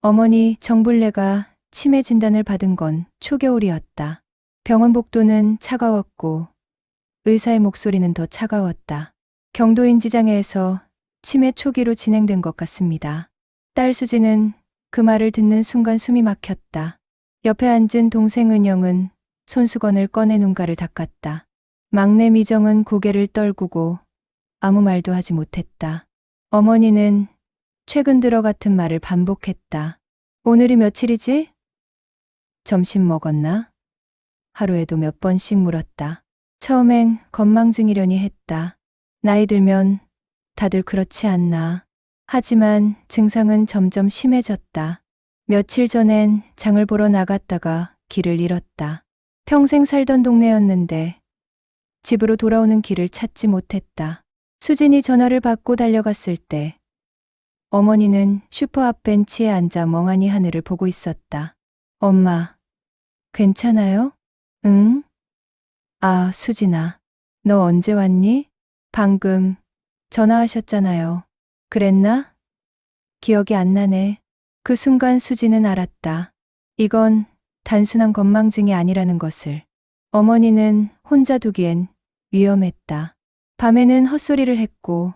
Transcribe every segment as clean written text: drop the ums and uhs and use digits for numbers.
어머니 정불례가 치매 진단을 받은 건 초겨울이었다. 병원 복도는 차가웠고 의사의 목소리는 더 차가웠다. 경도인지장애에서 치매 초기로 진행된 것 같습니다. 딸 수지는 그 말을 듣는 순간 숨이 막혔다. 옆에 앉은 동생 은영은 손수건을 꺼내 눈가를 닦았다. 막내 미정은 고개를 떨구고 아무 말도 하지 못했다. 어머니는 최근 들어 같은 말을 반복했다. 오늘이 며칠이지? 점심 먹었나? 하루에도 몇 번씩 물었다. 처음엔 건망증이려니 했다. 나이 들면 다들 그렇지 않나. 하지만 증상은 점점 심해졌다. 며칠 전엔 장을 보러 나갔다가 길을 잃었다. 평생 살던 동네였는데 집으로 돌아오는 길을 찾지 못했다. 수진이 전화를 받고 달려갔을 때 어머니는 슈퍼 앞 벤치에 앉아 멍하니 하늘을 보고 있었다. 엄마, 괜찮아요? 응? 아, 수진아, 너 언제 왔니? 방금 전화하셨잖아요. 그랬나? 기억이 안 나네. 그 순간 수지는 알았다. 이건 단순한 건망증이 아니라는 것을. 어머니는 혼자 두기엔 위험했다. 밤에는 헛소리를 했고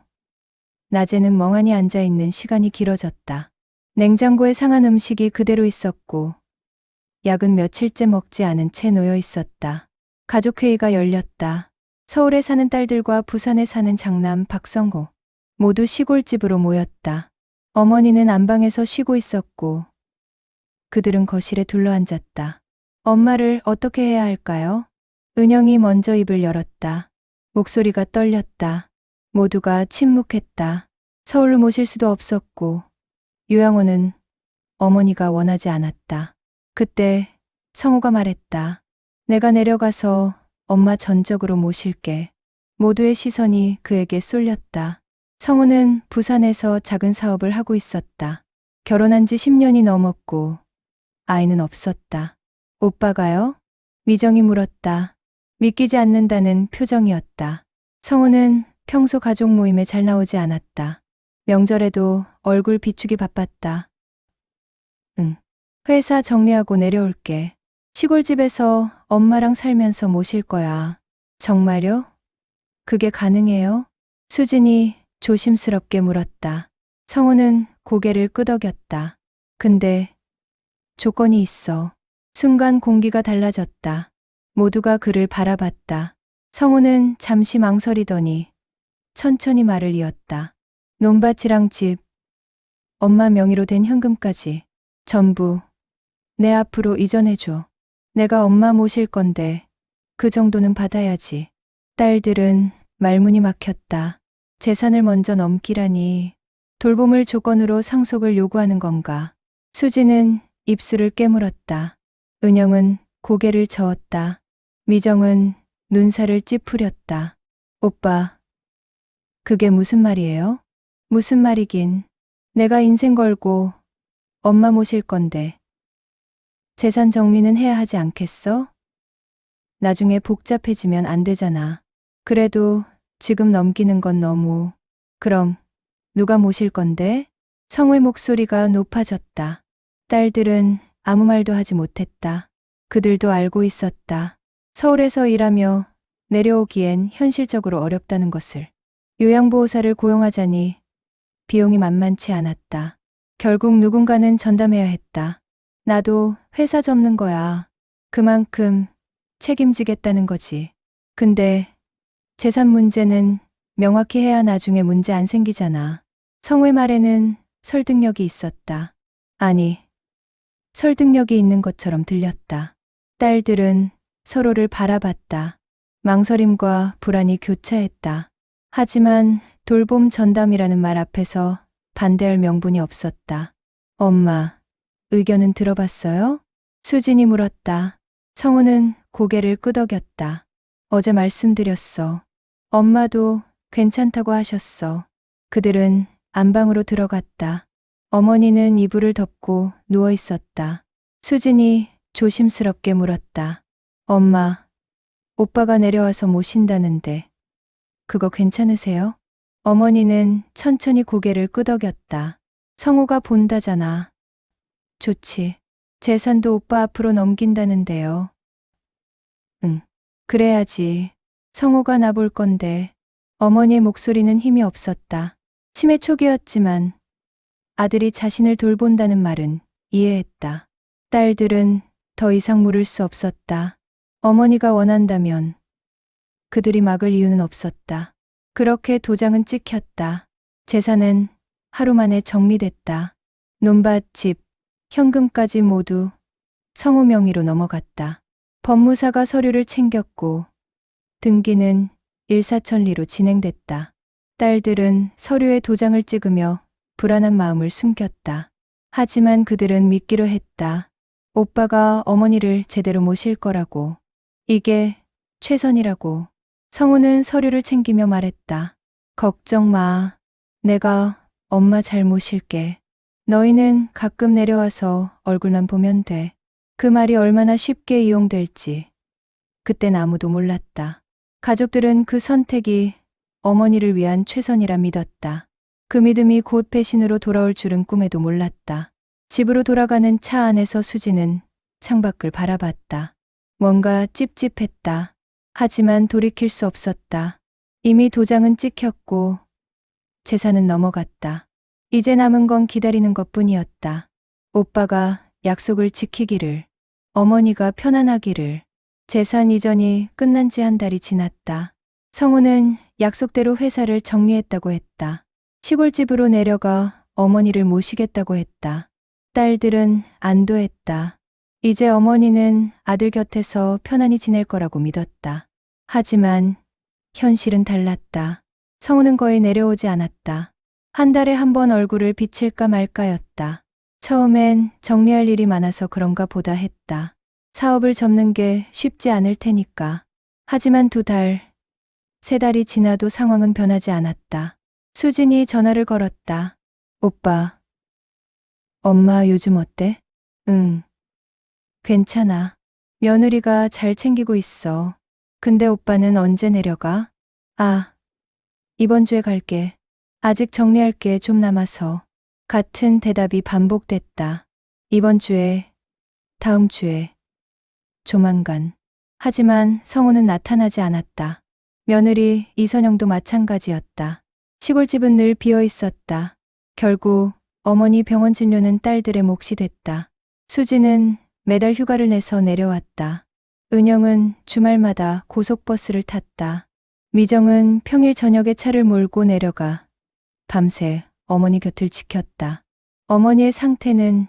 낮에는 멍하니 앉아있는 시간이 길어졌다. 냉장고에 상한 음식이 그대로 있었고 약은 며칠째 먹지 않은 채 놓여 있었다. 가족회의가 열렸다. 서울에 사는 딸들과 부산에 사는 장남 박성호 모두 시골집으로 모였다. 어머니는 안방에서 쉬고 있었고 그들은 거실에 둘러앉았다. 엄마를 어떻게 해야 할까요? 은영이 먼저 입을 열었다. 목소리가 떨렸다. 모두가 침묵했다. 서울로 모실 수도 없었고 요양원은 어머니가 원하지 않았다. 그때 성우가 말했다. 내가 내려가서 엄마 전적으로 모실게. 모두의 시선이 그에게 쏠렸다. 성우는 부산에서 작은 사업을 하고 있었다. 결혼한 지 10년이 넘었고 아이는 없었다. 오빠가요? 미정이 물었다. 믿기지 않는다는 표정이었다. 성우는 평소 가족 모임에 잘 나오지 않았다. 명절에도 얼굴 비추기 바빴다. 응. 회사 정리하고 내려올게. 시골집에서 엄마랑 살면서 모실 거야. 정말요? 그게 가능해요? 수진이 조심스럽게 물었다. 성우는 고개를 끄덕였다. 근데 조건이 있어. 순간 공기가 달라졌다. 모두가 그를 바라봤다. 성우는 잠시 망설이더니 천천히 말을 이었다. 논밭이랑 집, 엄마 명의로 된 현금까지 전부 내 앞으로 이전해줘. 내가 엄마 모실 건데 그 정도는 받아야지. 딸들은 말문이 막혔다. 재산을 먼저 넘기라니 돌봄을 조건으로 상속을 요구하는 건가. 수지는 입술을 깨물었다. 은영은 고개를 저었다. 미정은 눈살을 찌푸렸다. 오빠, 그게 무슨 말이에요? 무슨 말이긴. 내가 인생 걸고 엄마 모실 건데 재산 정리는 해야 하지 않겠어? 나중에 복잡해지면 안 되잖아. 그래도 지금 넘기는 건 너무. 그럼 누가 모실 건데? 성우의 목소리가 높아졌다. 딸들은 아무 말도 하지 못했다. 그들도 알고 있었다. 서울에서 일하며 내려오기엔 현실적으로 어렵다는 것을. 요양보호사를 고용하자니 비용이 만만치 않았다. 결국 누군가는 전담해야 했다. 나도 회사 접는 거야. 그만큼 책임지겠다는 거지. 근데 재산 문제는 명확히 해야 나중에 문제 안 생기잖아. 성우의 말에는 설득력이 있었다. 아니, 설득력이 있는 것처럼 들렸다. 딸들은 서로를 바라봤다. 망설임과 불안이 교차했다. 하지만 돌봄 전담이라는 말 앞에서 반대할 명분이 없었다. 엄마, 의견은 들어봤어요? 수진이 물었다. 성우는 고개를 끄덕였다. 어제 말씀드렸어. 엄마도 괜찮다고 하셨어. 그들은 안방으로 들어갔다. 어머니는 이불을 덮고 누워 있었다. 수진이 조심스럽게 물었다. 엄마, 오빠가 내려와서 모신다는데 그거 괜찮으세요? 어머니는 천천히 고개를 끄덕였다. 성우가 본다잖아. 좋지. 재산도 오빠 앞으로 넘긴다는데요. 응. 그래야지. 성호가 나 볼 건데. 어머니의 목소리는 힘이 없었다. 치매 초기였지만 아들이 자신을 돌본다는 말은 이해했다. 딸들은 더 이상 물을 수 없었다. 어머니가 원한다면 그들이 막을 이유는 없었다. 그렇게 도장은 찍혔다. 재산은 하루 만에 정리됐다. 논밭, 집, 현금까지 모두 성우 명의로 넘어갔다. 법무사가 서류를 챙겼고 등기는 일사천리로 진행됐다. 딸들은 서류에 도장을 찍으며 불안한 마음을 숨겼다. 하지만 그들은 믿기로 했다. 오빠가 어머니를 제대로 모실 거라고. 이게 최선이라고. 성우는 서류를 챙기며 말했다. 걱정 마. 내가 엄마 잘 모실게. 너희는 가끔 내려와서 얼굴만 보면 돼. 그 말이 얼마나 쉽게 이용될지 그땐 아무도 몰랐다. 가족들은 그 선택이 어머니를 위한 최선이라 믿었다. 그 믿음이 곧 배신으로 돌아올 줄은 꿈에도 몰랐다. 집으로 돌아가는 차 안에서 수지는 창밖을 바라봤다. 뭔가 찝찝했다. 하지만 돌이킬 수 없었다. 이미 도장은 찍혔고 재산은 넘어갔다. 이제 남은 건 기다리는 것뿐이었다. 오빠가 약속을 지키기를, 어머니가 편안하기를. 재산 이전이 끝난 지 한 달이 지났다. 성우는 약속대로 회사를 정리했다고 했다. 시골집으로 내려가 어머니를 모시겠다고 했다. 딸들은 안도했다. 이제 어머니는 아들 곁에서 편안히 지낼 거라고 믿었다. 하지만 현실은 달랐다. 성우는 거의 내려오지 않았다. 한 달에 한 번 얼굴을 비칠까 말까였다. 처음엔 정리할 일이 많아서 그런가 보다 했다. 사업을 접는 게 쉽지 않을 테니까. 하지만 2달, 3달이 지나도 상황은 변하지 않았다. 수진이 전화를 걸었다. 오빠, 엄마 요즘 어때? 응, 괜찮아. 며느리가 잘 챙기고 있어. 근데 오빠는 언제 내려가? 아, 이번 주에 갈게. 아직 정리할 게 좀 남아서. 같은 대답이 반복됐다. 이번 주에, 다음 주에, 조만간. 하지만 성우는 나타나지 않았다. 며느리 이선영도 마찬가지였다. 시골집은 늘 비어 있었다. 결국 어머니 병원 진료는 딸들의 몫이 됐다. 수지는 매달 휴가를 내서 내려왔다. 은영은 주말마다 고속버스를 탔다. 미정은 평일 저녁에 차를 몰고 내려가 밤새 어머니 곁을 지켰다. 어머니의 상태는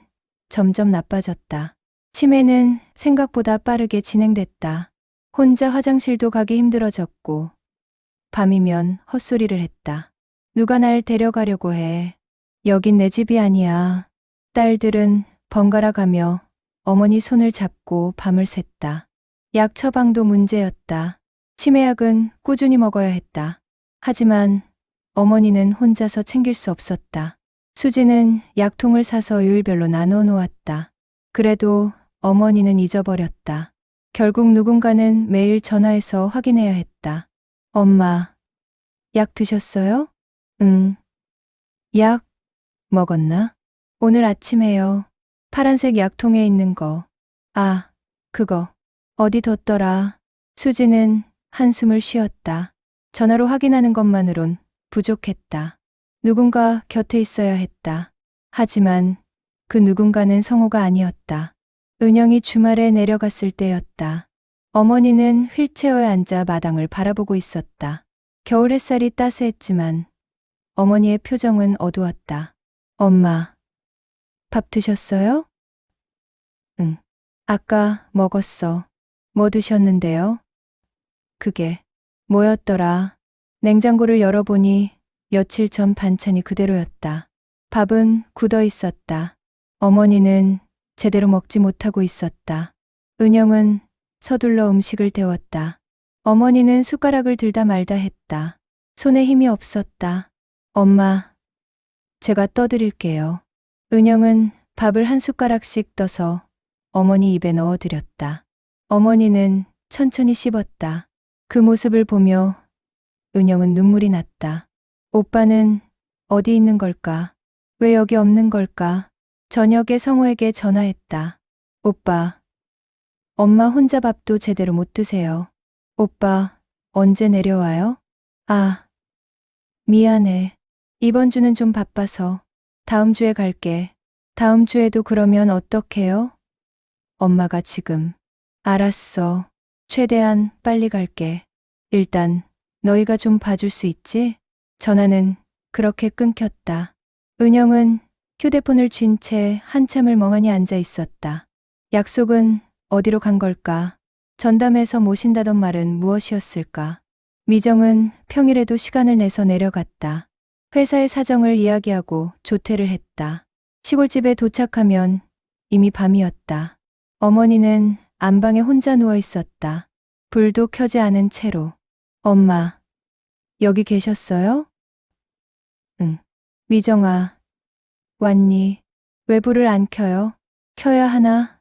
점점 나빠졌다. 치매는 생각보다 빠르게 진행됐다. 혼자 화장실도 가기 힘들어졌고 밤이면 헛소리를 했다. 누가 날 데려가려고 해. 여긴 내 집이 아니야. 딸들은 번갈아 가며 어머니 손을 잡고 밤을 샜다. 약 처방도 문제였다. 치매약은 꾸준히 먹어야 했다. 하지만 어머니는 혼자서 챙길 수 없었다. 수지는 약통을 사서 요일별로 나눠 놓았다. 그래도 어머니는 잊어버렸다. 결국 누군가는 매일 전화해서 확인해야 했다. 엄마, 약 드셨어요? 응. 약 먹었나? 오늘 아침에요. 파란색 약통에 있는 거. 아, 그거. 어디 뒀더라. 수지는 한숨을 쉬었다. 전화로 확인하는 것만으론 부족했다. 누군가 곁에 있어야 했다. 하지만 그 누군가는 성우가 아니었다. 은영이 주말에 내려갔을 때였다. 어머니는 휠체어에 앉아 마당을 바라보고 있었다. 겨울 햇살이 따스했지만 어머니의 표정은 어두웠다. 엄마, 밥 드셨어요? 응. 아까 먹었어. 뭐 드셨는데요? 그게 뭐였더라. 냉장고를 열어보니 며칠 전 반찬이 그대로였다. 밥은 굳어 있었다. 어머니는 제대로 먹지 못하고 있었다. 은영은 서둘러 음식을 데웠다. 어머니는 숟가락을 들다 말다 했다. 손에 힘이 없었다. 엄마, 제가 떠드릴게요. 은영은 밥을 한 숟가락씩 떠서 어머니 입에 넣어드렸다. 어머니는 천천히 씹었다. 그 모습을 보며 은영은 눈물이 났다. 오빠는 어디 있는 걸까? 왜 여기 없는 걸까? 저녁에 성호에게 전화했다. 오빠, 엄마 혼자 밥도 제대로 못 드세요. 오빠, 언제 내려와요? 아, 미안해. 이번 주는 좀 바빠서 다음 주에 갈게. 다음 주에도 그러면 어떡해요? 엄마가 지금. 알았어. 최대한 빨리 갈게. 일단 너희가 좀 봐줄 수 있지? 전화는 그렇게 끊겼다. 은영은 휴대폰을 쥔 채 한참을 멍하니 앉아 있었다. 약속은 어디로 간 걸까? 전담해서 모신다던 말은 무엇이었을까? 미정은 평일에도 시간을 내서 내려갔다. 회사의 사정을 이야기하고 조퇴를 했다. 시골집에 도착하면 이미 밤이었다. 어머니는 안방에 혼자 누워 있었다. 불도 켜지 않은 채로. 엄마, 여기 계셨어요? 응. 미정아, 왔니? 왜 불을 안 켜요? 켜야 하나?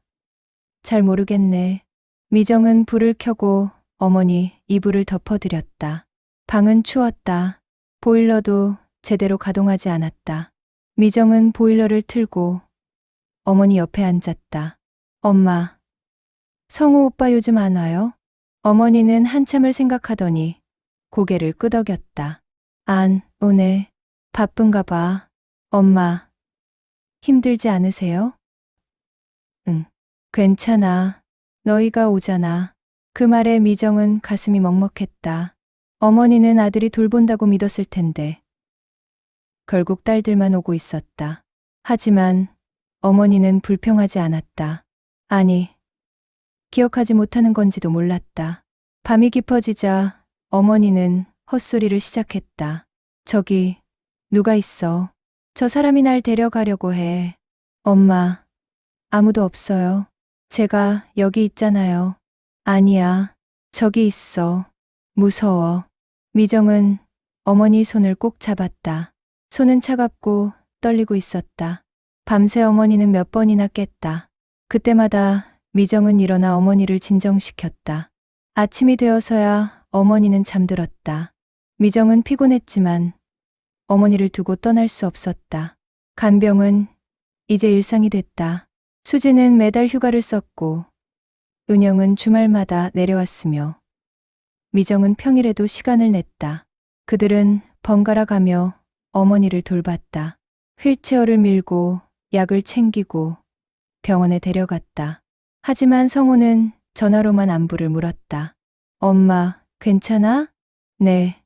잘 모르겠네. 미정은 불을 켜고 어머니 이불을 덮어드렸다. 방은 추웠다. 보일러도 제대로 가동하지 않았다. 미정은 보일러를 틀고 어머니 옆에 앉았다. 엄마, 성우 오빠 요즘 안 와요? 어머니는 한참을 생각하더니 고개를 끄덕였다. 안 오네. 바쁜가 봐. 엄마, 힘들지 않으세요? 응, 괜찮아. 너희가 오잖아. 그 말에 미정은 가슴이 먹먹했다. 어머니는 아들이 돌본다고 믿었을 텐데. 결국 딸들만 오고 있었다. 하지만 어머니는 불평하지 않았다. 아니, 기억하지 못하는 건지도 몰랐다. 밤이 깊어지자 어머니는 헛소리를 시작했다. 저기, 누가 있어. 저 사람이 날 데려가려고 해. 엄마, 아무도 없어요. 제가 여기 있잖아요. 아니야, 저기 있어. 무서워. 미정은 어머니 손을 꼭 잡았다. 손은 차갑고 떨리고 있었다. 밤새 어머니는 몇 번이나 깼다. 그때마다 미정은 일어나 어머니를 진정시켰다. 아침이 되어서야 어머니는 잠들었다. 미정은 피곤했지만 어머니를 두고 떠날 수 없었다. 간병은 이제 일상이 됐다. 수지는 매달 휴가를 썼고 은영은 주말마다 내려왔으며 미정은 평일에도 시간을 냈다. 그들은 번갈아 가며 어머니를 돌봤다. 휠체어를 밀고 약을 챙기고 병원에 데려갔다. 하지만 성호는 전화로만 안부를 물었다. 엄마, 괜찮아? 네.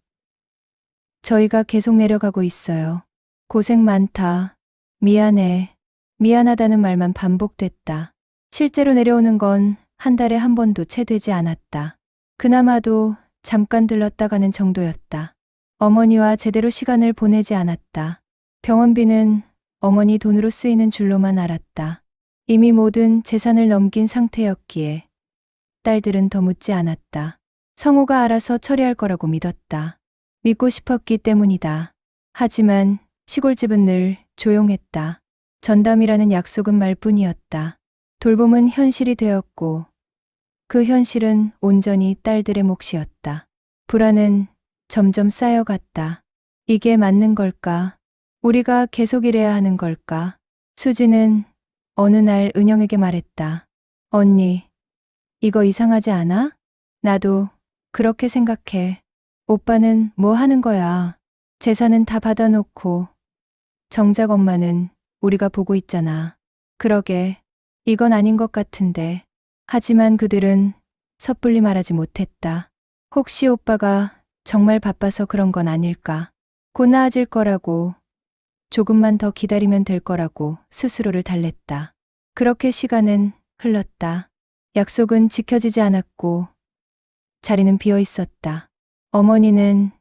저희가 계속 내려가고 있어요. 고생 많다. 미안해. 미안하다는 말만 반복됐다. 실제로 내려오는 건 한 달에 한 번도 채 되지 않았다. 그나마도 잠깐 들렀다 가는 정도였다. 어머니와 제대로 시간을 보내지 않았다. 병원비는 어머니 돈으로 쓰이는 줄로만 알았다. 이미 모든 재산을 넘긴 상태였기에 딸들은 더 묻지 않았다. 성호가 알아서 처리할 거라고 믿었다. 믿고 싶었기 때문이다. 하지만 시골집은 늘 조용했다. 전담이라는 약속은 말뿐이었다. 돌봄은 현실이 되었고 그 현실은 온전히 딸들의 몫이었다. 불안은 점점 쌓여갔다. 이게 맞는 걸까? 우리가 계속 이래야 하는 걸까? 수지는 어느 날 은영에게 말했다. 언니, 이거 이상하지 않아? 나도 그렇게 생각해. 오빠는 뭐 하는 거야? 재산은 다 받아놓고 정작 엄마는 우리가 보고 있잖아. 그러게, 이건 아닌 것 같은데. 하지만 그들은 섣불리 말하지 못했다. 혹시 오빠가 정말 바빠서 그런 건 아닐까? 곧 나아질 거라고, 조금만 더 기다리면 될 거라고 스스로를 달랬다. 그렇게 시간은 흘렀다. 약속은 지켜지지 않았고 자리는 비어 있었다. 어머니는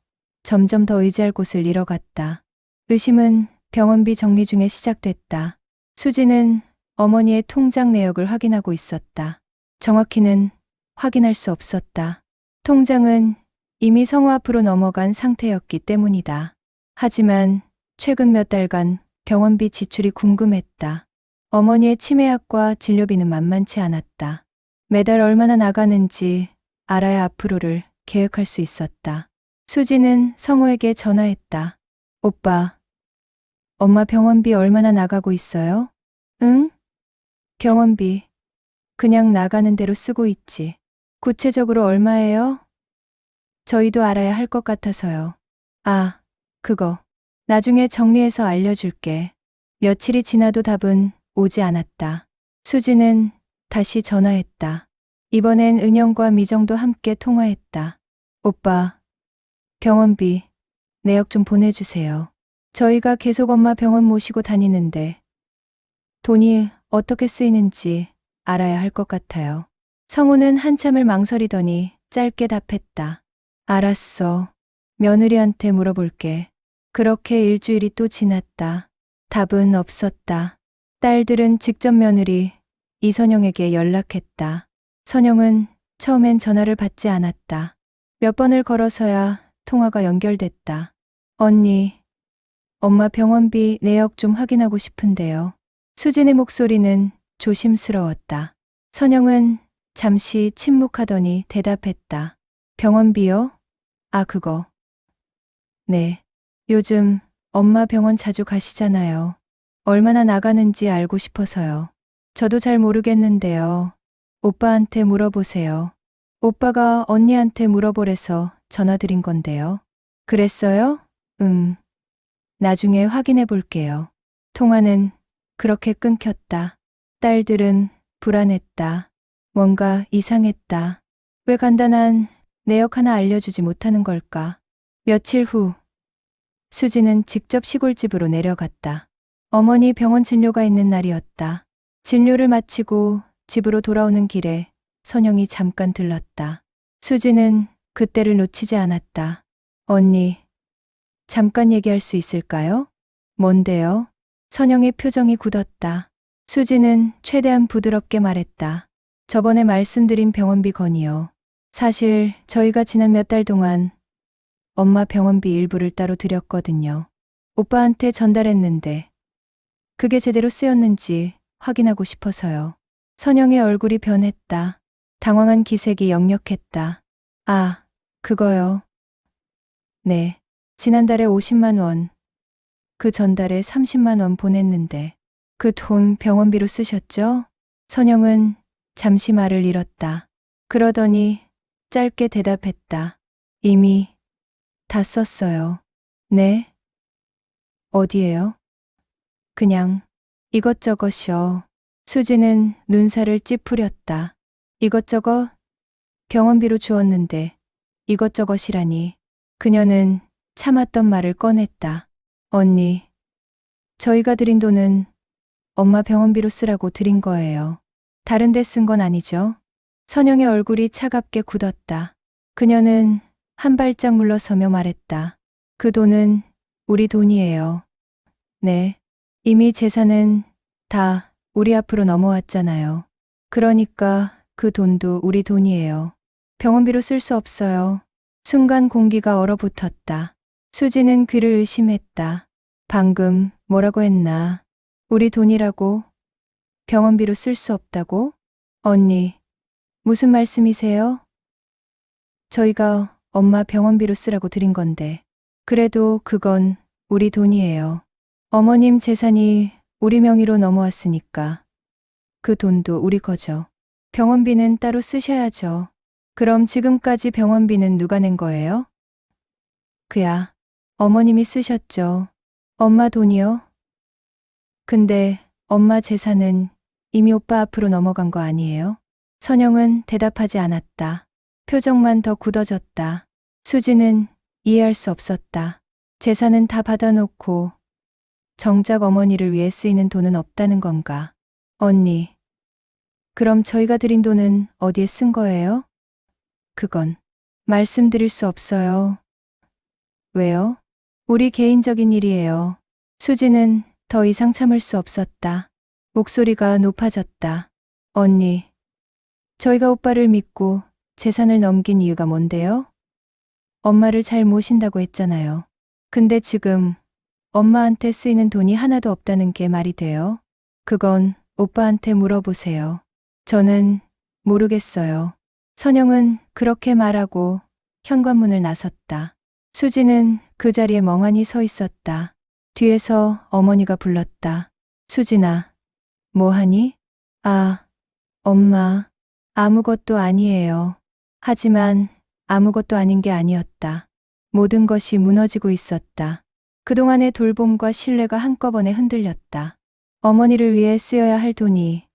점점 더 의지할 곳을 잃어갔다. 의심은 병원비 정리 중에 시작됐다. 수지는 어머니의 통장 내역을 확인하고 있었다. 정확히는 확인할 수 없었다. 통장은 이미 성호 앞으로 넘어간 상태였기 때문이다. 하지만 최근 몇 달간 병원비 지출이 궁금했다. 어머니의 치매약과 진료비는 만만치 않았다. 매달 얼마나 나가는지 알아야 앞으로를 계획할 수 있었다. 수지는 성호에게 전화했다. 오빠, 엄마 병원비 얼마나 나가고 있어요? 응? 병원비. 그냥 나가는 대로 쓰고 있지. 구체적으로 얼마예요? 저희도 알아야 할 것 같아서요. 아, 그거. 나중에 정리해서 알려줄게. 며칠이 지나도 답은 오지 않았다. 수지는 다시 전화했다. 이번엔 은영과 미정도 함께 통화했다. 오빠, 병원비 내역 좀 보내주세요. 저희가 계속 엄마 병원 모시고 다니는데 돈이 어떻게 쓰이는지 알아야 할 것 같아요. 성우는 한참을 망설이더니 짧게 답했다. 알았어. 며느리한테 물어볼게. 그렇게 일주일이 또 지났다. 답은 없었다. 딸들은 직접 며느리 이선영에게 연락했다. 선영은 처음엔 전화를 받지 않았다. 몇 번을 걸어서야 통화가 연결됐다. 언니, 엄마 병원비 내역 좀 확인하고 싶은데요. 수진의 목소리는 조심스러웠다. 선영은 잠시 침묵하더니 대답했다. 병원비요? 아, 그거. 네. 요즘 엄마 병원 자주 가시잖아요. 얼마나 나가는지 알고 싶어서요. 저도 잘 모르겠는데요. 오빠한테 물어보세요. 오빠가 언니한테 물어보래서 전화드린 건데요. 그랬어요? 나중에 확인해 볼게요. 통화는 그렇게 끊겼다. 딸들은 불안했다. 뭔가 이상했다. 왜 간단한 내역 하나 알려주지 못하는 걸까? 며칠 후, 수지는 직접 시골집으로 내려갔다. 어머니 병원 진료가 있는 날이었다. 진료를 마치고 집으로 돌아오는 길에 선영이 잠깐 들렀다. 수지는 그때를 놓치지 않았다. 언니, 잠깐 얘기할 수 있을까요? 뭔데요? 선영의 표정이 굳었다. 수지는 최대한 부드럽게 말했다. 저번에 말씀드린 병원비 건의요. 사실 저희가 지난 몇 달 동안 엄마 병원비 일부를 따로 드렸거든요. 오빠한테 전달했는데 그게 제대로 쓰였는지 확인하고 싶어서요. 선영의 얼굴이 변했다. 당황한 기색이 역력했다. 아, 그거요. 네. 지난달에 50만 원, 그 전달에 30만 원 보냈는데 그 돈 병원비로 쓰셨죠? 선영은 잠시 말을 잃었다. 그러더니 짧게 대답했다. 이미 다 썼어요. 네? 어디에요? 그냥 이것저것이요. 수지는 눈살을 찌푸렸다. 이것저것 병원비로 주었는데 이것저것이라니. 그녀는 참았던 말을 꺼냈다. 언니, 저희가 드린 돈은 엄마 병원비로 쓰라고 드린 거예요. 다른 데 쓴 건 아니죠? 선영의 얼굴이 차갑게 굳었다. 그녀는 한 발짝 물러서며 말했다. 그 돈은 우리 돈이에요. 네. 이미 재산은 다 우리 앞으로 넘어왔잖아요. 그러니까 그 돈도 우리 돈이에요. 병원비로 쓸 수 없어요. 순간 공기가 얼어붙었다. 수지는 귀를 의심했다. 방금 뭐라고 했나? 우리 돈이라고? 병원비로 쓸 수 없다고? 언니, 무슨 말씀이세요? 저희가 엄마 병원비로 쓰라고 드린 건데. 그래도 그건 우리 돈이에요. 어머님 재산이 우리 명의로 넘어왔으니까 그 돈도 우리 거죠. 병원비는 따로 쓰셔야죠. 그럼 지금까지 병원비는 누가 낸 거예요? 그야, 어머님이 쓰셨죠. 엄마 돈이요? 근데 엄마 재산은 이미 오빠 앞으로 넘어간 거 아니에요? 선영은 대답하지 않았다. 표정만 더 굳어졌다. 수지는 이해할 수 없었다. 재산은 다 받아놓고 정작 어머니를 위해 쓰이는 돈은 없다는 건가? 언니, 그럼 저희가 드린 돈은 어디에 쓴 거예요? 그건 말씀드릴 수 없어요. 왜요? 우리 개인적인 일이에요. 수지는 더 이상 참을 수 없었다. 목소리가 높아졌다. 언니, 저희가 오빠를 믿고 재산을 넘긴 이유가 뭔데요? 엄마를 잘 모신다고 했잖아요. 근데 지금 엄마한테 쓰이는 돈이 하나도 없다는 게 말이 돼요? 그건 오빠한테 물어보세요. 저는 모르겠어요. 선영은 그렇게 말하고 현관문을 나섰다. 수지는 그 자리에 멍하니 서 있었다. 뒤에서 어머니가 불렀다. 수진아, 뭐하니? 아, 엄마. 아무것도 아니에요. 하지만 아무것도 아닌 게 아니었다. 모든 것이 무너지고 있었다. 그동안의 돌봄과 신뢰가 한꺼번에 흔들렸다. 어머니를 위해 쓰여야 할 돈이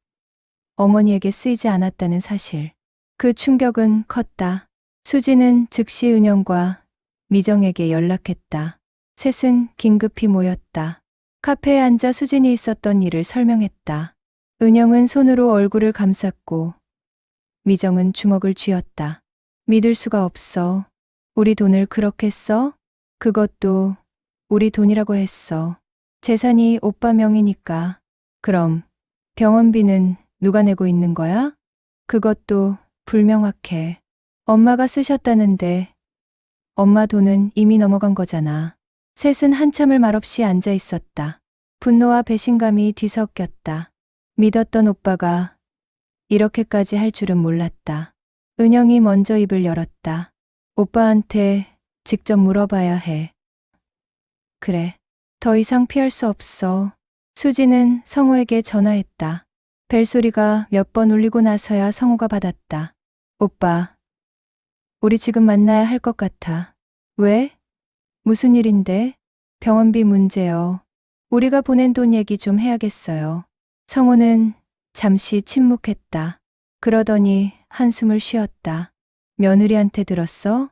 어머니에게 쓰이지 않았다는 사실. 그 충격은 컸다. 수지는 즉시 은영과 미정에게 연락했다. 셋은 긴급히 모였다. 카페에 앉아 수진이 있었던 일을 설명했다. 은영은 손으로 얼굴을 감쌌고 미정은 주먹을 쥐었다. 믿을 수가 없어. 우리 돈을 그렇게 써? 그것도 우리 돈이라고 했어. 재산이 오빠 명의니까. 그럼 병원비는 누가 내고 있는 거야? 그것도 불명확해. 엄마가 쓰셨다는데 엄마 돈은 이미 넘어간 거잖아. 셋은 한참을 말없이 앉아 있었다. 분노와 배신감이 뒤섞였다. 믿었던 오빠가 이렇게까지 할 줄은 몰랐다. 은영이 먼저 입을 열었다. 오빠한테 직접 물어봐야 해. 그래. 더 이상 피할 수 없어. 수지는 성우에게 전화했다. 벨소리가 몇 번 울리고 나서야 성우가 받았다. 오빠, 우리 지금 만나야 할 것 같아. 왜? 무슨 일인데? 병원비 문제요. 우리가 보낸 돈 얘기 좀 해야겠어요. 성우는 잠시 침묵했다. 그러더니 한숨을 쉬었다. 며느리한테 들었어?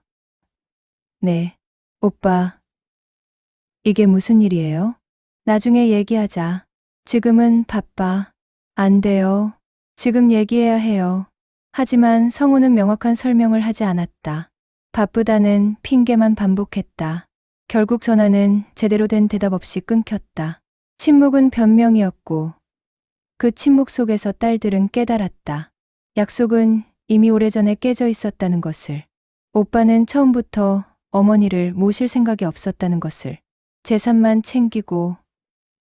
네. 오빠, 이게 무슨 일이에요? 나중에 얘기하자. 지금은 바빠. 안 돼요. 지금 얘기해야 해요. 하지만 성우는 명확한 설명을 하지 않았다. 바쁘다는 핑계만 반복했다. 결국 전화는 제대로 된 대답 없이 끊겼다. 침묵은 변명이었고 그 침묵 속에서 딸들은 깨달았다. 약속은 이미 오래전에 깨져 있었다는 것을. 오빠는 처음부터 어머니를 모실 생각이 없었다는 것을. 재산만 챙기고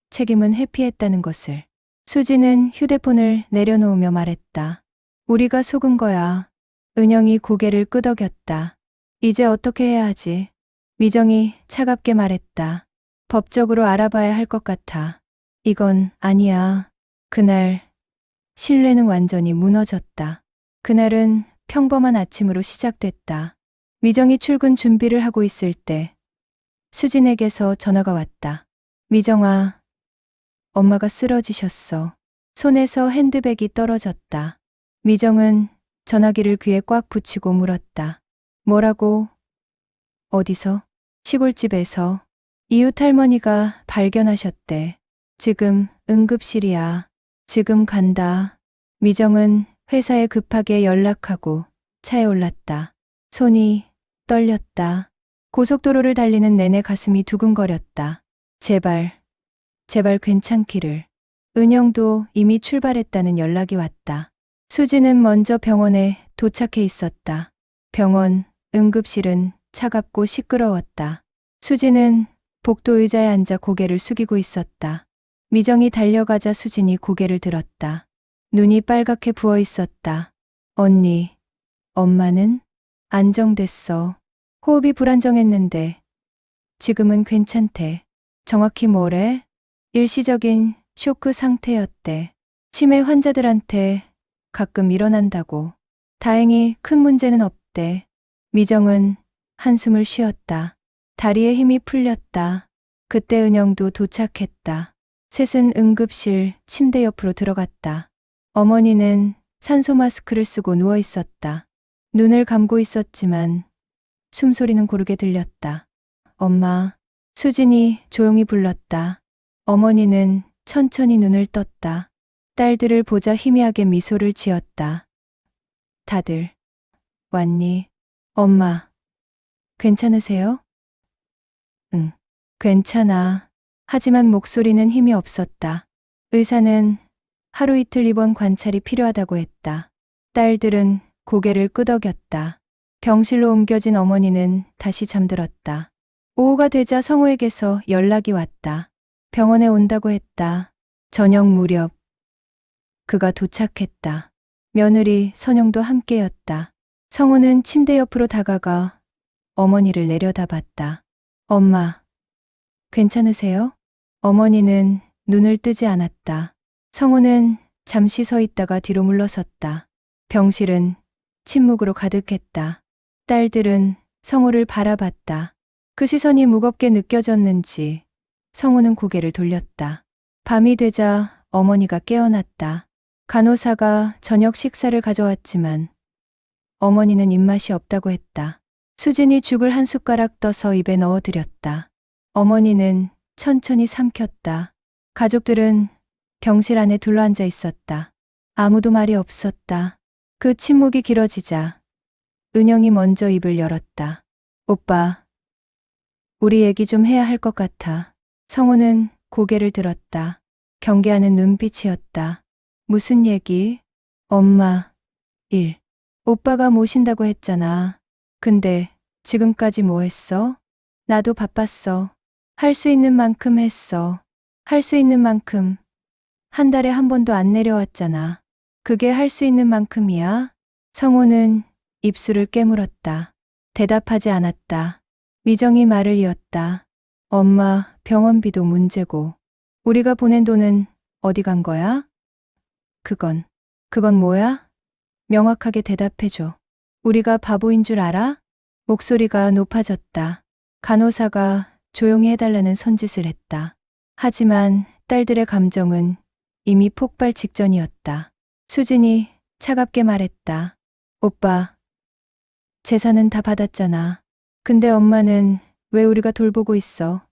책임은 회피했다는 것을. 수지는 휴대폰을 내려놓으며 말했다. 우리가 속은 거야. 은영이 고개를 끄덕였다. 이제 어떻게 해야 하지? 미정이 차갑게 말했다. 법적으로 알아봐야 할 것 같아. 이건 아니야. 그날 신뢰는 완전히 무너졌다. 그날은 평범한 아침으로 시작됐다. 미정이 출근 준비를 하고 있을 때 수진에게서 전화가 왔다. 미정아, 엄마가 쓰러지셨어. 손에서 핸드백이 떨어졌다. 미정은 전화기를 귀에 꽉 붙이고 물었다. 뭐라고? 어디서? 시골집에서. 이웃 할머니가 발견하셨대. 지금 응급실이야. 지금 간다. 미정은 회사에 급하게 연락하고 차에 올랐다. 손이 떨렸다. 고속도로를 달리는 내내 가슴이 두근거렸다. 제발 괜찮기를. 은영도 이미 출발했다는 연락이 왔다. 수지는 먼저 병원에 도착해 있었다. 병원, 응급실은 차갑고 시끄러웠다. 수지는 복도 의자에 앉아 고개를 숙이고 있었다. 미정이 달려가자 수진이 고개를 들었다. 눈이 빨갛게 부어 있었다. 언니, 엄마는? 안정됐어. 호흡이 불안정했는데 지금은 괜찮대. 정확히 뭐래? 일시적인 쇼크 상태였대. 치매 환자들한테 가끔 일어난다고. 다행히 큰 문제는 없대. 미정은 한숨을 쉬었다. 다리에 힘이 풀렸다. 그때 은영도 도착했다. 셋은 응급실 침대 옆으로 들어갔다. 어머니는 산소 마스크를 쓰고 누워 있었다. 눈을 감고 있었지만 숨소리는 고르게 들렸다. 엄마. 수진이 조용히 불렀다. 어머니는 천천히 눈을 떴다. 딸들을 보자 희미하게 미소를 지었다. 다들 왔니? 엄마, 괜찮으세요? 응, 괜찮아. 하지만 목소리는 힘이 없었다. 의사는 하루 이틀 입원 관찰이 필요하다고 했다. 딸들은 고개를 끄덕였다. 병실로 옮겨진 어머니는 다시 잠들었다. 오후가 되자 성우에게서 연락이 왔다. 병원에 온다고 했다. 저녁 무렵 그가 도착했다. 며느리 선영도 함께였다. 성우는 침대 옆으로 다가가 어머니를 내려다봤다. 엄마, 괜찮으세요? 어머니는 눈을 뜨지 않았다. 성우는 잠시 서 있다가 뒤로 물러섰다. 병실은 침묵으로 가득했다. 딸들은 성우를 바라봤다. 그 시선이 무겁게 느껴졌는지 성우는 고개를 돌렸다. 밤이 되자 어머니가 깨어났다. 간호사가 저녁 식사를 가져왔지만 어머니는 입맛이 없다고 했다. 수진이 죽을 한 숟가락 떠서 입에 넣어드렸다. 어머니는 천천히 삼켰다. 가족들은 병실 안에 둘러앉아 있었다. 아무도 말이 없었다. 그 침묵이 길어지자 은영이 먼저 입을 열었다. 오빠, 우리 얘기 좀 해야 할 것 같아. 성우는 고개를 들었다. 경계하는 눈빛이었다. 무슨 얘기? 엄마, 일. 오빠가 모신다고 했잖아. 근데 지금까지 뭐 했어? 나도 바빴어. 할 수 있는 만큼 했어. 할 수 있는 만큼. 한 달에 한 번도 안 내려왔잖아. 그게 할 수 있는 만큼이야? 성우는 입술을 깨물었다. 대답하지 않았다. 미정이 말을 이었다. 엄마, 병원비도 문제고. 우리가 보낸 돈은 어디 간 거야? 그건 뭐야? 명확하게 대답해줘. 우리가 바보인 줄 알아? 목소리가 높아졌다. 간호사가 조용히 해달라는 손짓을 했다. 하지만 딸들의 감정은 이미 폭발 직전이었다. 수진이 차갑게 말했다. 오빠, 재산은 다 받았잖아. 근데 엄마는 왜 우리가 돌보고 있어?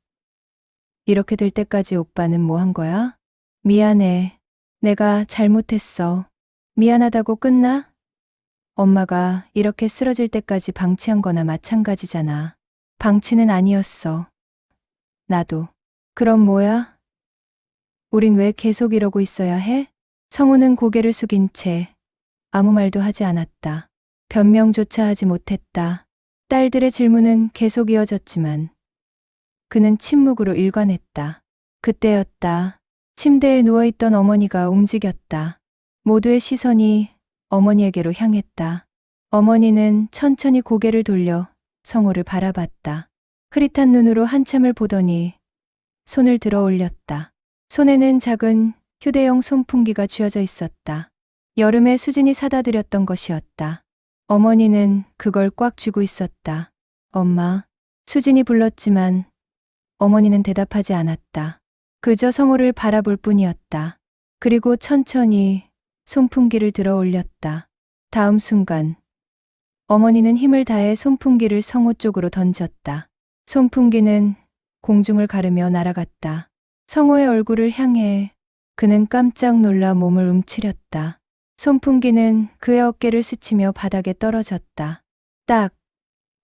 이렇게 될 때까지 오빠는 뭐 한 거야? 미안해. 내가 잘못했어. 미안하다고 끝나? 엄마가 이렇게 쓰러질 때까지 방치한 거나 마찬가지잖아. 방치는 아니었어. 나도. 그럼 뭐야? 우린 왜 계속 이러고 있어야 해? 성우는 고개를 숙인 채 아무 말도 하지 않았다. 변명조차 하지 못했다. 딸들의 질문은 계속 이어졌지만 그는 침묵으로 일관했다. 그때였다. 침대에 누워있던 어머니가 움직였다. 모두의 시선이 어머니에게로 향했다. 어머니는 천천히 고개를 돌려 성우를 바라봤다. 흐릿한 눈으로 한참을 보더니 손을 들어 올렸다. 손에는 작은 휴대용 손풍기가 쥐어져 있었다. 여름에 수진이 사다 드렸던 것이었다. 어머니는 그걸 꽉 쥐고 있었다. 엄마, 수진이 불렀지만 어머니는 대답하지 않았다. 그저 성우를 바라볼 뿐이었다. 그리고 천천히 손풍기를 들어 올렸다. 다음 순간 어머니는 힘을 다해 손풍기를 성우 쪽으로 던졌다. 손풍기는 공중을 가르며 날아갔다. 성우의 얼굴을 향해 그는 깜짝 놀라 몸을 움츠렸다. 손풍기는 그의 어깨를 스치며 바닥에 떨어졌다. 딱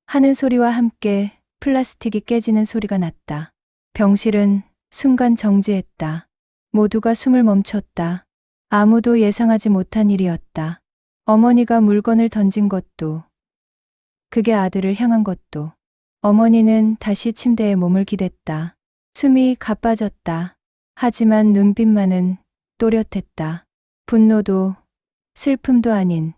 하는 소리와 함께 플라스틱이 깨지는 소리가 났다. 병실은 순간 정지했다. 모두가 숨을 멈췄다. 아무도 예상하지 못한 일이었다. 어머니가 물건을 던진 것도, 그게 아들을 향한 것도. 어머니는 다시 침대에 몸을 기댔다. 숨이 가빠졌다. 하지만 눈빛만은 또렷했다. 분노도 슬픔도 아닌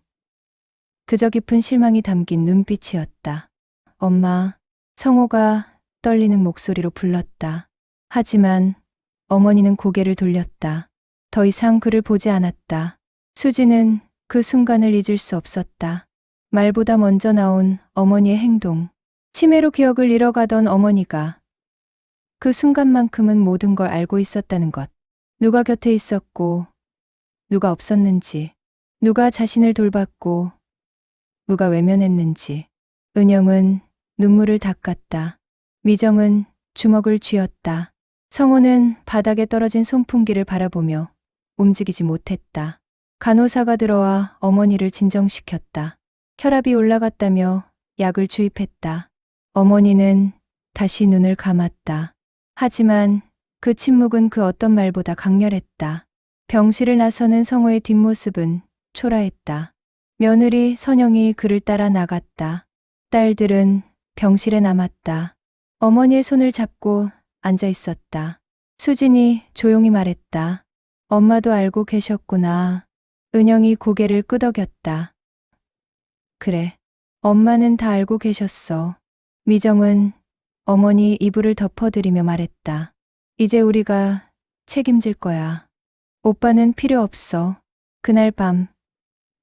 그저 깊은 실망이 담긴 눈빛이었다. 엄마, 성호가 떨리는 목소리로 불렀다. 하지만 어머니는 고개를 돌렸다. 더 이상 그를 보지 않았다. 수지는 그 순간을 잊을 수 없었다. 말보다 먼저 나온 어머니의 행동. 치매로 기억을 잃어가던 어머니가 그 순간만큼은 모든 걸 알고 있었다는 것. 누가 곁에 있었고, 누가 없었는지, 누가 자신을 돌봤고, 누가 외면했는지. 은영은 눈물을 닦았다. 미정은 주먹을 쥐었다. 성호는 바닥에 떨어진 손풍기를 바라보며 움직이지 못했다. 간호사가 들어와 어머니를 진정시켰다. 혈압이 올라갔다며 약을 주입했다. 어머니는 다시 눈을 감았다. 하지만 그 침묵은 그 어떤 말보다 강렬했다. 병실을 나서는 성호의 뒷모습은 초라했다. 며느리 선영이 그를 따라 나갔다. 딸들은 병실에 남았다. 어머니의 손을 잡고 앉아 있었다. 수진이 조용히 말했다. 엄마도 알고 계셨구나. 은영이 고개를 끄덕였다. 그래, 엄마는 다 알고 계셨어. 미정은 어머니 이불을 덮어드리며 말했다. 이제 우리가 책임질 거야. 오빠는 필요 없어. 그날 밤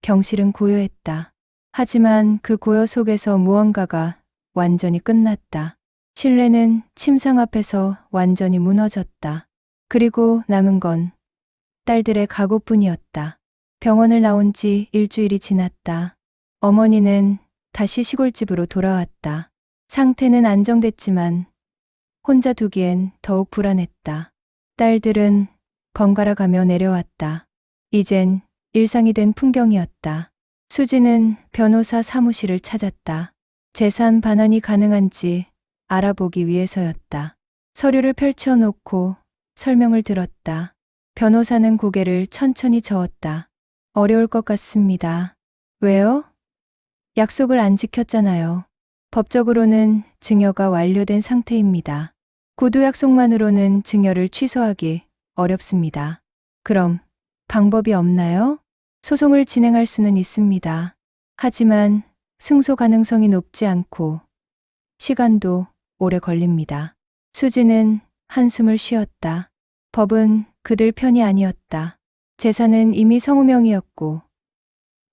경실은 고요했다. 하지만 그 고요 속에서 무언가가 완전히 끝났다. 신뢰는 침상 앞에서 완전히 무너졌다. 그리고 남은 건 딸들의 각오뿐이었다. 병원을 나온 지 일주일이 지났다. 어머니는 다시 시골집으로 돌아왔다. 상태는 안정됐지만 혼자 두기엔 더욱 불안했다. 딸들은 번갈아 가며 내려왔다. 이젠 일상이 된 풍경이었다. 수지는 변호사 사무실을 찾았다. 재산 반환이 가능한지 알아보기 위해서였다. 서류를 펼쳐놓고 설명을 들었다. 변호사는 고개를 천천히 저었다. 어려울 것 같습니다. 왜요? 약속을 안 지켰잖아요. 법적으로는 증여가 완료된 상태입니다. 구두 약속만으로는 증여를 취소하기 어렵습니다. 그럼 방법이 없나요? 소송을 진행할 수는 있습니다. 하지만 승소 가능성이 높지 않고 시간도 오래 걸립니다. 수지는 한숨을 쉬었다. 법은 그들 편이 아니었다. 재산은 이미 성우명이었고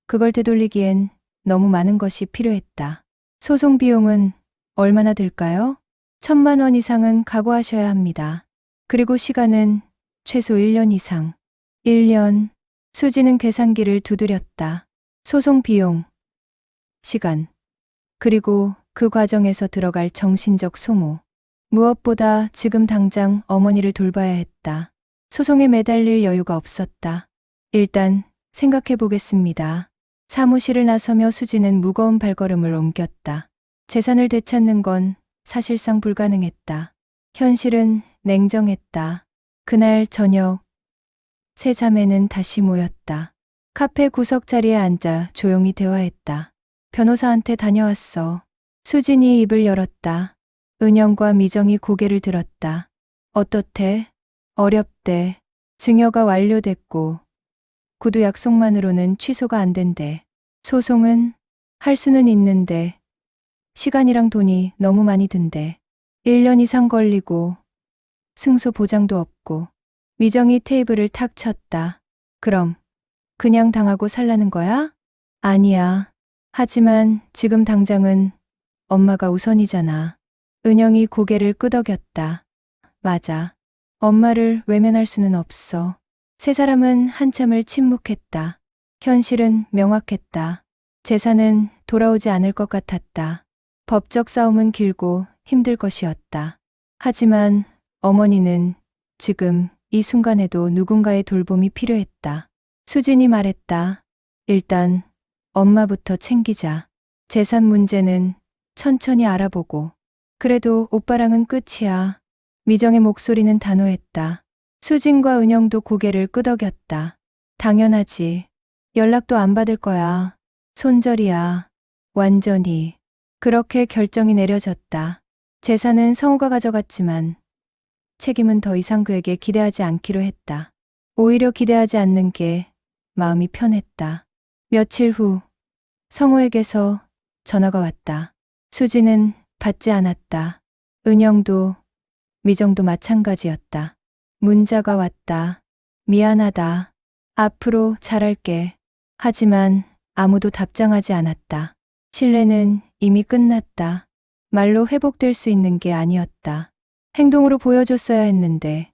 그걸 되돌리기엔 너무 많은 것이 필요했다. 소송 비용은 얼마나 들까요? 1,000만 원 이상은 각오하셔야 합니다. 그리고 시간은 최소 1년 이상. 1년. 수지는 계산기를 두드렸다. 소송 비용, 시간, 그리고 그 과정에서 들어갈 정신적 소모. 무엇보다 지금 당장 어머니를 돌봐야 했다. 소송에 매달릴 여유가 없었다. 일단 생각해 보겠습니다. 사무실을 나서며 수지는 무거운 발걸음을 옮겼다. 재산을 되찾는 건 사실상 불가능했다. 현실은 냉정했다. 그날 저녁 세 자매는 다시 모였다. 카페 구석 자리에 앉아 조용히 대화했다. 변호사한테 다녀왔어. 수진이 입을 열었다. 은영과 미정이 고개를 들었다. 어떻대? 어렵대. 증여가 완료됐고 구두 약속만으로는 취소가 안 된대. 소송은 할 수는 있는데 시간이랑 돈이 너무 많이 든대. 1년 이상 걸리고 승소 보장도 없고. 미정이 테이블을 탁 쳤다. 그럼 그냥 당하고 살라는 거야? 아니야. 하지만 지금 당장은 엄마가 우선이잖아. 은영이 고개를 끄덕였다. 맞아. 엄마를 외면할 수는 없어. 세 사람은 한참을 침묵했다. 현실은 명확했다. 재산은 돌아오지 않을 것 같았다. 법적 싸움은 길고 힘들 것이었다. 하지만 어머니는 지금 이 순간에도 누군가의 돌봄이 필요했다. 수진이 말했다. 일단 엄마부터 챙기자. 재산 문제는 천천히 알아보고. 그래도 오빠랑은 끝이야. 미정의 목소리는 단호했다. 수진과 은영도 고개를 끄덕였다. 당연하지. 연락도 안 받을 거야. 손절이야. 완전히. 그렇게 결정이 내려졌다. 재산은 성우가 가져갔지만 책임은 더 이상 그에게 기대하지 않기로 했다. 오히려 기대하지 않는 게 마음이 편했다. 며칠 후 성우에게서 전화가 왔다. 수지는 받지 않았다. 은영도 미정도 마찬가지였다. 문자가 왔다. 미안하다. 앞으로 잘할게. 하지만 아무도 답장하지 않았다. 신뢰는 이미 끝났다. 말로 회복될 수 있는 게 아니었다. 행동으로 보여줬어야 했는데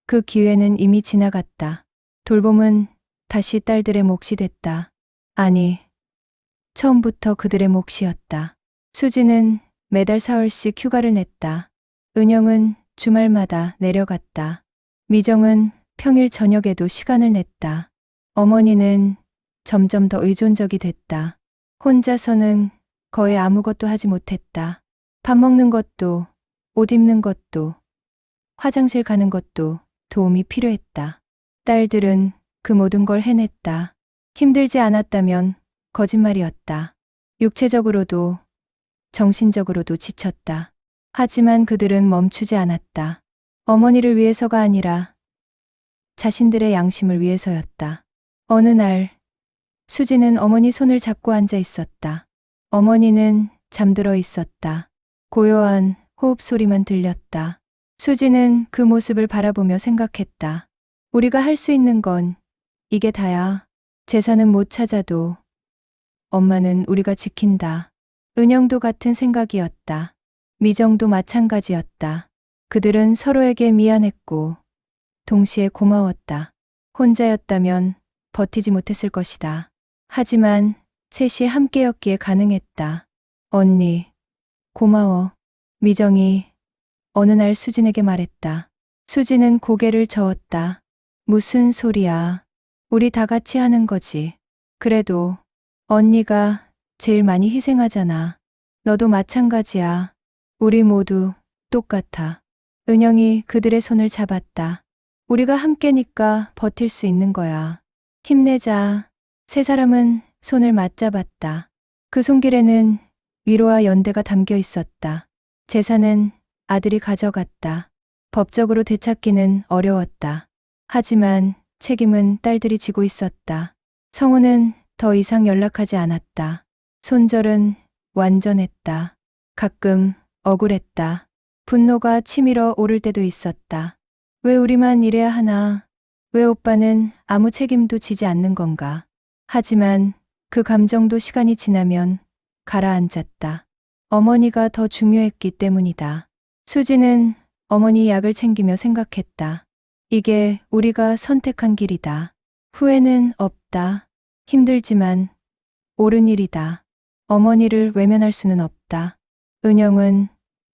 그 기회는 이미 지나갔다. 돌봄은 다시 딸들의 몫이 됐다. 아니, 처음부터 그들의 몫이었다. 수지는 매달 사흘씩 휴가를 냈다. 은영은 주말마다 내려갔다. 미정은 평일 저녁에도 시간을 냈다. 어머니는 점점 더 의존적이 됐다. 혼자서는 거의 아무것도 하지 못했다. 밥 먹는 것도, 옷 입는 것도, 화장실 가는 것도 도움이 필요했다. 딸들은 그 모든 걸 해냈다. 힘들지 않았다면 거짓말이었다. 육체적으로도 정신적으로도 지쳤다. 하지만 그들은 멈추지 않았다. 어머니를 위해서가 아니라 자신들의 양심을 위해서였다. 어느 날 수지는 어머니 손을 잡고 앉아 있었다. 어머니는 잠들어 있었다. 고요한 호흡 소리만 들렸다. 수지는 그 모습을 바라보며 생각했다. 우리가 할 수 있는 건 이게 다야. 재산은 못 찾아도 엄마는 우리가 지킨다. 은영도 같은 생각이었다. 미정도 마찬가지였다. 그들은 서로에게 미안했고 동시에 고마웠다. 혼자였다면 버티지 못했을 것이다. 하지만 셋이 함께였기에 가능했다. 언니, 고마워. 미정이 어느 날 수진에게 말했다. 수진은 고개를 저었다. 무슨 소리야. 우리 다 같이 하는 거지. 그래도 언니가 제일 많이 희생하잖아. 너도 마찬가지야. 우리 모두 똑같아. 은영이 그들의 손을 잡았다. 우리가 함께니까 버틸 수 있는 거야. 힘내자. 세 사람은 손을 맞잡았다. 그 손길에는 위로와 연대가 담겨 있었다. 재산은 아들이 가져갔다. 법적으로 되찾기는 어려웠다. 하지만 책임은 딸들이 지고 있었다. 성우는 더 이상 연락하지 않았다. 손절은 완전했다. 가끔 억울했다. 분노가 치밀어 오를 때도 있었다. 왜 우리만 이래야 하나? 왜 오빠는 아무 책임도 지지 않는 건가? 하지만 그 감정도 시간이 지나면 가라앉았다. 어머니가 더 중요했기 때문이다. 수지는 어머니 약을 챙기며 생각했다. 이게 우리가 선택한 길이다. 후회는 없다. 힘들지만 옳은 일이다. 어머니를 외면할 수는 없다. 은영은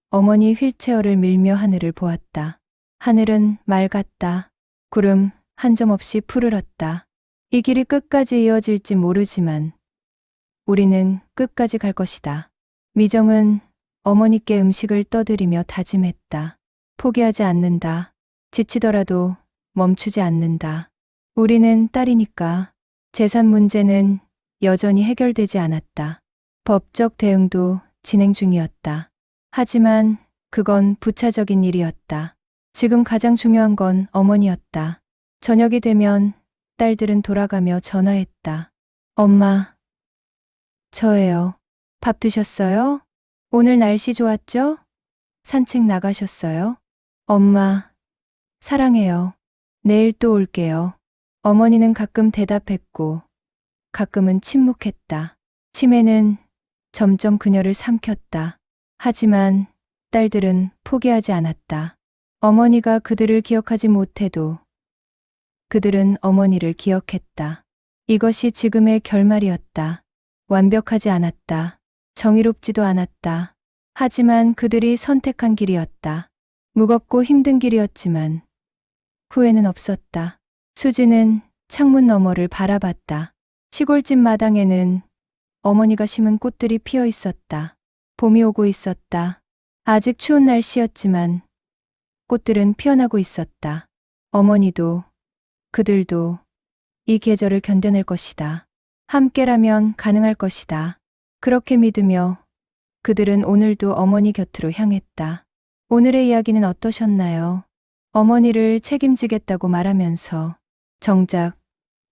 어머니 휠체어를 밀며 하늘을 보았다. 하늘은 맑았다. 구름 한 점 없이 푸르렀다. 이 길이 끝까지 이어질지 모르지만 우리는 끝까지 갈 것이다. 미정은 어머니께 음식을 떠드리며 다짐했다. 포기하지 않는다. 지치더라도 멈추지 않는다. 우리는 딸이니까. 재산 문제는 여전히 해결되지 않았다. 법적 대응도 진행 중이었다. 하지만 그건 부차적인 일이었다. 지금 가장 중요한 건 어머니였다. 저녁이 되면 딸들은 돌아가며 전화했다. 엄마, 저예요. 밥 드셨어요? 오늘 날씨 좋았죠? 산책 나가셨어요? 엄마, 사랑해요. 내일 또 올게요. 어머니는 가끔 대답했고 가끔은 침묵했다. 치매는 점점 그녀를 삼켰다. 하지만 딸들은 포기하지 않았다. 어머니가 그들을 기억하지 못해도 그들은 어머니를 기억했다. 이것이 지금의 결말이었다. 완벽하지 않았다. 정의롭지도 않았다. 하지만 그들이 선택한 길이었다. 무겁고 힘든 길이었지만 후회는 없었다. 수지는 창문 너머를 바라봤다. 시골집 마당에는 어머니가 심은 꽃들이 피어 있었다. 봄이 오고 있었다. 아직 추운 날씨였지만 꽃들은 피어나고 있었다. 어머니도 그들도 이 계절을 견뎌낼 것이다. 함께라면 가능할 것이다. 그렇게 믿으며 그들은 오늘도 어머니 곁으로 향했다. 오늘의 이야기는 어떠셨나요? 어머니를 책임지겠다고 말하면서 정작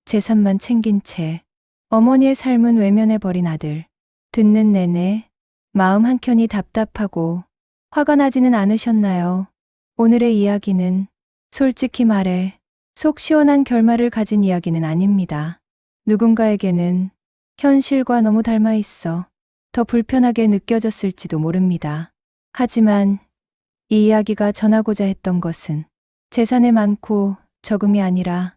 재산만 챙긴 채 어머니의 삶은 외면해버린 아들. 듣는 내내 마음 한켠이 답답하고 화가 나지는 않으셨나요? 오늘의 이야기는 솔직히 말해 속 시원한 결말을 가진 이야기는 아닙니다. 누군가에게는 현실과 너무 닮아 있어 더 불편하게 느껴졌을지도 모릅니다. 하지만 이 이야기가 전하고자 했던 것은 재산의 많고 적음이 아니라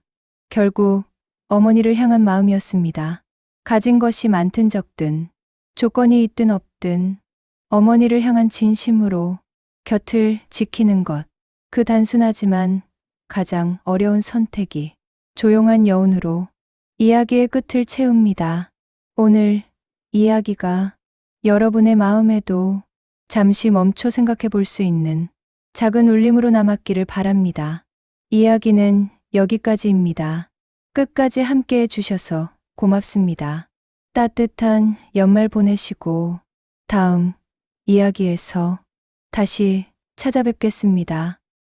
결국 어머니를 향한 마음이었습니다. 가진 것이 많든 적든 조건이 있든 없든 어머니를 향한 진심으로 곁을 지키는 것. 그 단순하지만 가장 어려운 선택이 조용한 여운으로 이야기의 끝을 채웁니다. 오늘 이야기가 여러분의 마음에도 잠시 멈춰 생각해 볼 수 있는 작은 울림으로 남았기를 바랍니다. 이야기는 여기까지입니다. 끝까지 함께 해주셔서 고맙습니다. 따뜻한 연말 보내시고 다음 이야기에서 다시 찾아뵙겠습니다.